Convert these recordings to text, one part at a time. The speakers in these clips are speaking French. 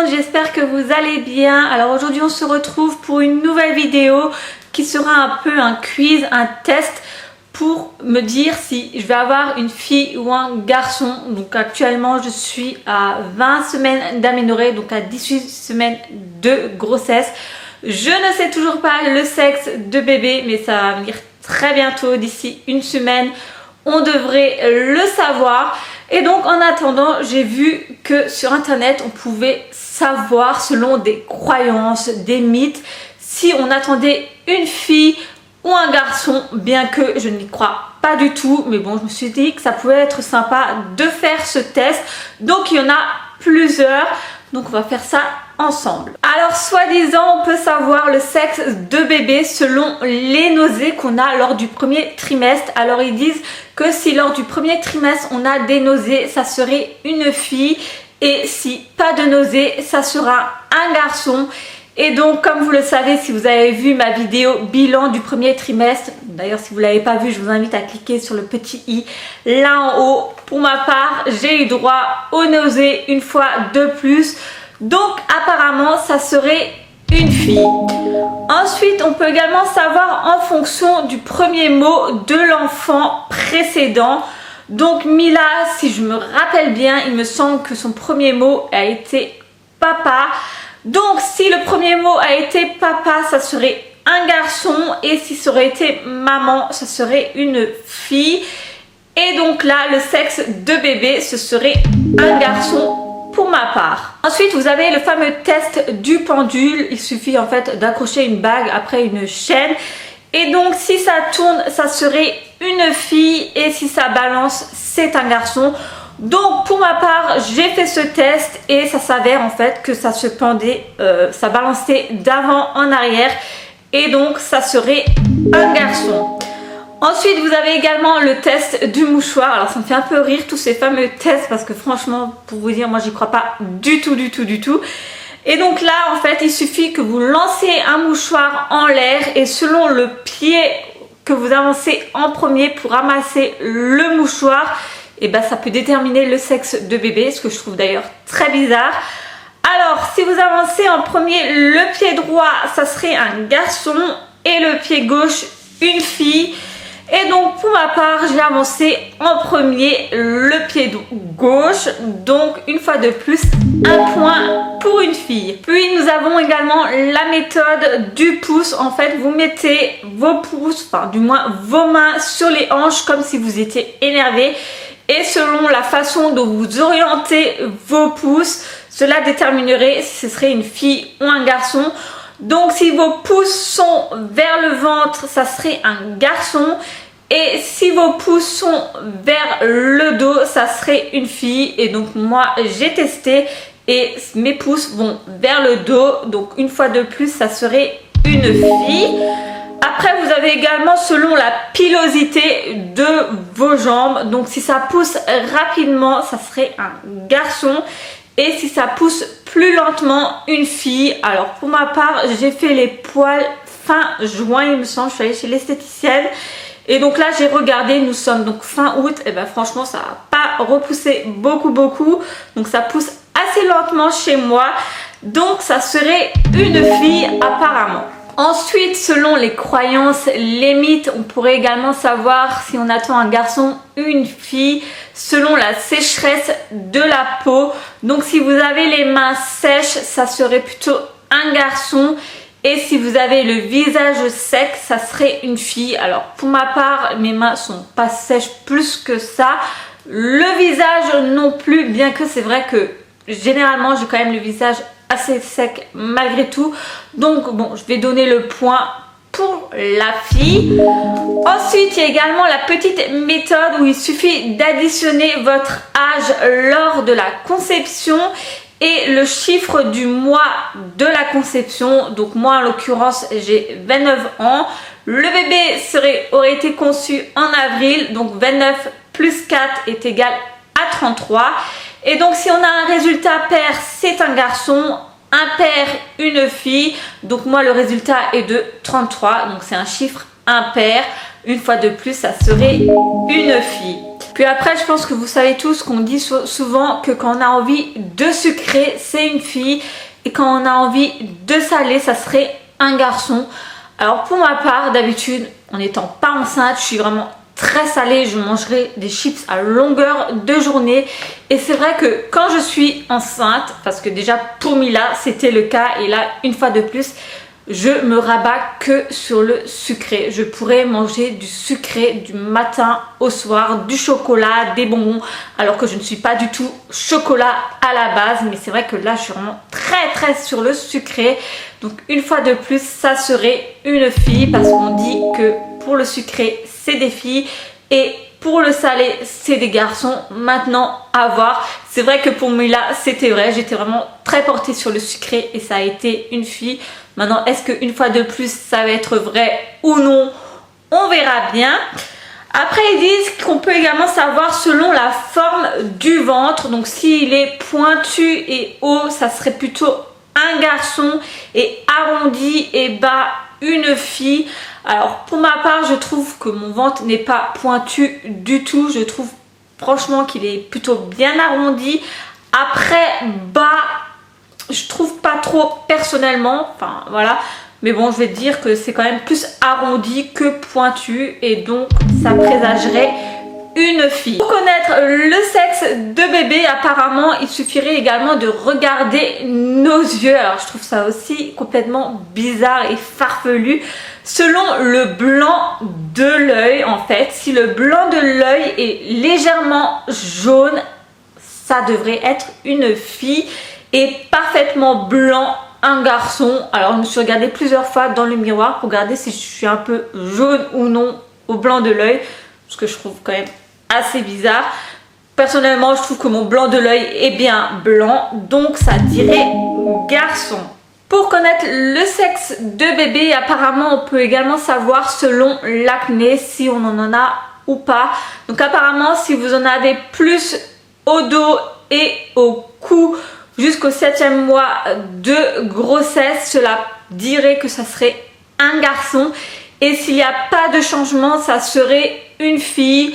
monde, j'espère que vous allez bien. Alors aujourd'hui on se retrouve pour une nouvelle vidéo qui sera un peu un quiz, un test pour me dire si je vais avoir une fille ou un garçon. Donc actuellement je suis à 20 semaines d'aménorrhée, donc à 18 semaines de grossesse. Je ne sais toujours pas le sexe de bébé, mais ça va venir très bientôt, d'ici une semaine. On devrait le savoir. Et donc en attendant, j'ai vu que sur internet on pouvait savoir selon des croyances, des mythes, si on attendait une fille ou un garçon, bien que je n'y crois pas du tout. Mais bon, je me suis dit que ça pouvait être sympa de faire ce test. Donc il y en a plusieurs. Donc on va faire ça ensemble. Alors soi-disant on peut savoir le sexe de bébé selon les nausées qu'on a lors du premier trimestre. Alors ils disent que si lors du premier trimestre on a des nausées, ça serait une fille, et si pas de nausées, ça sera un garçon. Et donc comme vous le savez, si vous avez vu ma vidéo bilan du premier trimestre, d'ailleurs si vous ne l'avez pas vu, je vous invite à cliquer sur le petit i là en haut. Pour ma part, j'ai eu droit aux nausées une fois de plus. Donc apparemment ça serait une fille. Ensuite on peut également savoir en fonction du premier mot de l'enfant précédent. Donc Mila, si je me rappelle bien, il me semble que son premier mot a été papa. Donc si le premier mot a été papa, ça serait un garçon, et si ça aurait été maman, ça serait une fille. Et donc là, le sexe de bébé, ce serait un garçon pour ma part. Ensuite, vous avez le fameux test du pendule. Il suffit en fait d'accrocher une bague après une chaîne. Et donc si ça tourne, ça serait une fille, et si ça balance, c'est un garçon. Donc pour ma part, j'ai fait ce test et ça s'avère en fait que ça se pendait, ça balançait d'avant en arrière, et donc ça serait un garçon. Ensuite vous avez également le test du mouchoir. Alors ça me fait un peu rire tous ces fameux tests, parce que franchement pour vous dire, moi j'y crois pas du tout. Et donc là en fait il suffit que vous lancez un mouchoir en l'air, et selon le pied que vous avancez en premier pour ramasser le mouchoir, et ben ça peut déterminer le sexe de bébé, ce que je trouve d'ailleurs très bizarre. Alors si vous avancez en premier le pied droit, ça serait un garçon, et le pied gauche une fille. Et donc pour ma part, j'ai avancé en premier le pied gauche, donc une fois de plus un point pour une fille. Puis nous avons également la méthode du pouce. En fait vous mettez vos pouces, enfin du moins vos mains sur les hanches comme si vous étiez énervé, et selon la façon dont vous orientez vos pouces, cela déterminerait si ce serait une fille ou un garçon. Donc si vos pouces sont vers le ventre, ça serait un garçon. Et si vos pouces sont vers le dos, ça serait une fille. Et donc moi j'ai testé et mes pouces vont vers le dos. Donc une fois de plus, ça serait une fille. Après vous avez également selon la pilosité de vos jambes. Donc si ça pousse rapidement, ça serait un garçon. Et si ça pousse plus lentement, une fille. Alors pour ma part, j'ai fait les poils fin juin il me semble. Je suis allée chez l'esthéticienne. Et donc là j'ai regardé, nous sommes donc fin août. Et ben franchement ça n'a pas repoussé beaucoup. Donc ça pousse assez lentement chez moi. Donc ça serait une fille apparemment. Ensuite, selon les croyances, les mythes, on pourrait également savoir si on attend un garçon ou une fille selon la sécheresse de la peau. Donc si vous avez les mains sèches, ça serait plutôt un garçon. Et si vous avez le visage sec, ça serait une fille. Alors pour ma part, mes mains sont pas sèches plus que ça. Le visage non plus, bien que c'est vrai que généralement j'ai quand même le visage assez sec malgré tout. Donc bon, je vais donner le point pour la fille. Ensuite, il y a également la petite méthode où il suffit d'additionner votre âge lors de la conception et le chiffre du mois de la conception. Donc moi en l'occurrence j'ai 29 ans. Le bébé aurait été conçu en avril, donc 29 plus 4 est égal à 33. Et donc si on a un résultat pair, c'est un garçon, impair, une fille. Donc moi le résultat est de 33, donc c'est un chiffre impair. Une fois de plus, ça serait une fille. Puis après, je pense que vous savez tous qu'on dit souvent que quand on a envie de sucrer, c'est une fille, et quand on a envie de salé, ça serait un garçon. Alors pour ma part, d'habitude, en n'étant pas enceinte, je suis vraiment très salée, je mangerai des chips à longueur de journée. Et c'est vrai que quand je suis enceinte, parce que déjà pour Mila c'était le cas, et là une fois de plus, je me rabats que sur le sucré. Je pourrais manger du sucré du matin au soir, du chocolat, des bonbons, alors que je ne suis pas du tout chocolat à la base. Mais c'est vrai que là, je suis vraiment très sur le sucré. Donc une fois de plus, ça serait une fille, parce qu'on dit que pour le sucré, c'est des filles, et pour le salé, c'est des garçons. Maintenant, à voir. C'est vrai que pour Mila, c'était vrai. J'étais vraiment très portée sur le sucré et ça a été une fille. Maintenant, est-ce qu'une fois de plus, ça va être vrai ou non? On verra bien. Après, ils disent qu'on peut également savoir selon la forme du ventre. Donc, s'il est pointu et haut, ça serait plutôt un garçon, et arrondi et bas, une fille. Alors, pour ma part, je trouve que mon ventre n'est pas pointu du tout. Je trouve franchement qu'il est plutôt bien arrondi. Après, bas, je trouve pas trop personnellement, enfin voilà, mais bon, je vais dire que c'est quand même plus arrondi que pointu, et donc ça présagerait une fille. Pour connaître le sexe de bébé, apparemment il suffirait également de regarder nos yeux. Alors je trouve ça aussi complètement bizarre et farfelu. Selon le blanc de l'œil, en fait, si le blanc de l'œil est légèrement jaune, ça devrait être une fille, et parfaitement blanc, un garçon. Alors je me suis regardée plusieurs fois dans le miroir pour regarder si je suis un peu jaune ou non au blanc de l'œil, ce que je trouve quand même assez bizarre. Personnellement, je trouve que mon blanc de l'œil est bien blanc, donc ça dirait garçon. Pour connaître le sexe de bébé, apparemment on peut également savoir selon l'acné si on en a ou pas. Donc apparemment, si vous en avez plus au dos et au cou jusqu'au 7e mois de grossesse, cela dirait que ça serait un garçon, et s'il n'y a pas de changement, ça serait une fille.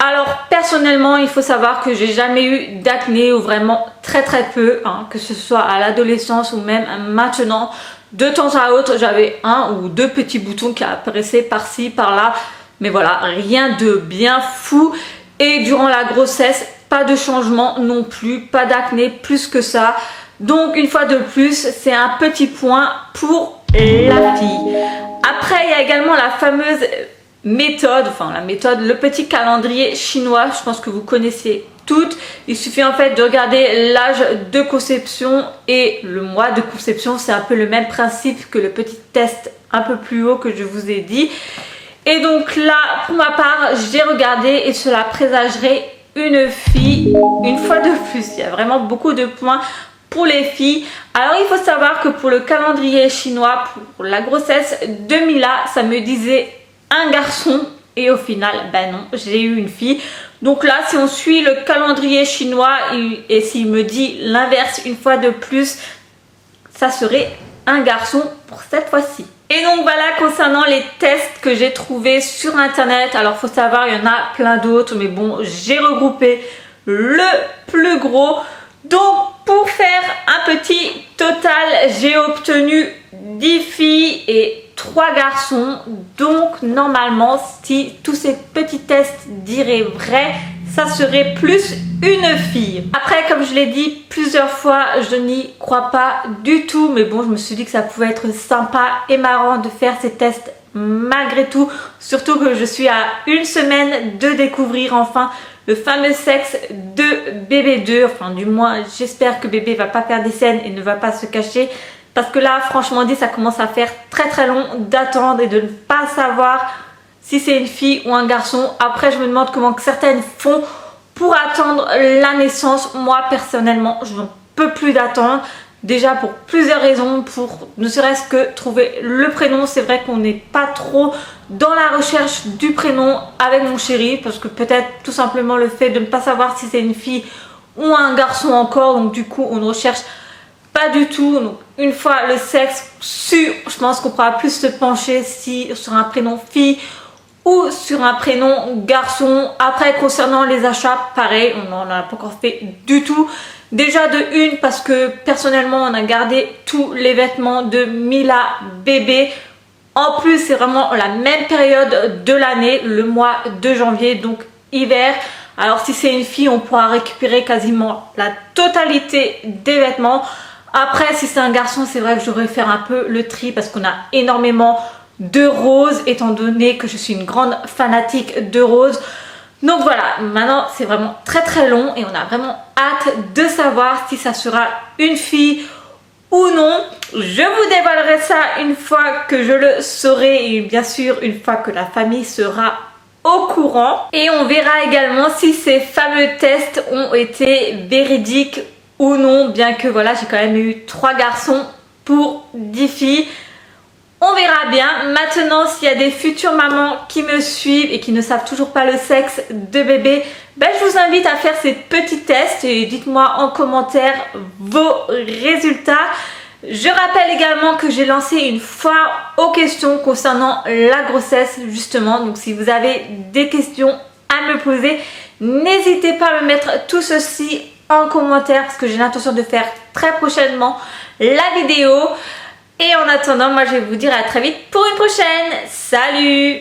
Alors personnellement, il faut savoir que j'ai jamais eu d'acné, ou vraiment très peu, hein, que ce soit à l'adolescence ou même maintenant. De temps à autre, j'avais un ou deux petits boutons qui apparaissaient par-ci, par-là, mais voilà, rien de bien fou. Et durant la grossesse, pas de changement non plus, pas d'acné plus que ça. Donc une fois de plus, c'est un petit point pour la fille. Après, il y a également la fameuse méthode, le petit calendrier chinois. Je pense que vous connaissez toutes. Il suffit en fait de regarder l'âge de conception et le mois de conception. C'est un peu le même principe que le petit test un peu plus haut que je vous ai dit. Et donc là, pour ma part, j'ai regardé et cela présagerait une fille. Une fois de plus, il y a vraiment beaucoup de points pour les filles. Alors il faut savoir que pour le calendrier chinois, pour la grossesse de Mila, ça me disait un garçon, et au final, ben non, j'ai eu une fille. Donc là, si on suit le calendrier chinois et s'il me dit l'inverse une fois de plus, ça serait un garçon pour cette fois-ci. Et donc voilà, concernant les tests que j'ai trouvés sur internet, alors faut savoir, il y en a plein d'autres, mais bon, j'ai regroupé le plus gros. Donc pour faire un petit total, j'ai obtenu 10 filles et 3 garçons. Donc normalement, si tous ces petits tests diraient vrai, ça serait plus une fille. Après, comme je l'ai dit plusieurs fois, je n'y crois pas du tout, mais bon, je me suis dit que ça pouvait être sympa et marrant de faire ces tests malgré tout, surtout que je suis à une semaine de découvrir enfin le fameux sexe de bébé 2. Enfin, du moins, j'espère que bébé va pas faire des scènes et ne va pas se cacher, parce que là, franchement dit, ça commence à faire très long d'attendre et de ne pas savoir si c'est une fille ou un garçon. Après, je me demande comment que certaines font pour attendre la naissance. Moi, personnellement, je n'en peux plus d'attendre. Déjà pour plusieurs raisons, pour ne serait-ce que trouver le prénom. C'est vrai qu'on n'est pas trop dans la recherche du prénom avec mon chéri, parce que peut-être tout simplement le fait de ne pas savoir si c'est une fille ou un garçon encore. Donc du coup, on ne recherche pas du tout. Donc une fois le sexe su, je pense qu'on pourra plus se pencher sur un prénom fille ou sur un prénom garçon. Après, concernant les achats, pareil, on n'en a pas encore fait du tout. Déjà de une, parce que personnellement, on a gardé tous les vêtements de Mila bébé. En plus, c'est vraiment la même période de l'année, le mois de janvier, donc hiver. Alors si c'est une fille, on pourra récupérer quasiment la totalité des vêtements. Après, si c'est un garçon, c'est vrai que je devrais faire un peu le tri parce qu'on a énormément de roses, étant donné que je suis une grande fanatique de roses. Donc voilà, maintenant c'est vraiment très long et on a vraiment hâte de savoir si ça sera une fille ou non. Je vous dévoilerai ça une fois que je le saurai et bien sûr une fois que la famille sera au courant. Et on verra également si ces fameux tests ont été véridiques ou non, bien que voilà, j'ai quand même eu 3 garçons pour 10 filles. On verra bien. Maintenant, s'il y a des futures mamans qui me suivent et qui ne savent toujours pas le sexe de bébé, ben, je vous invite à faire ces petits tests et dites-moi en commentaire vos résultats. Je rappelle également que j'ai lancé une foire aux questions concernant la grossesse justement. Donc si vous avez des questions à me poser, n'hésitez pas à me mettre tout ceci en commentaire parce que j'ai l'intention de faire très prochainement la vidéo. Et en attendant, moi je vais vous dire à très vite pour une prochaine. Salut!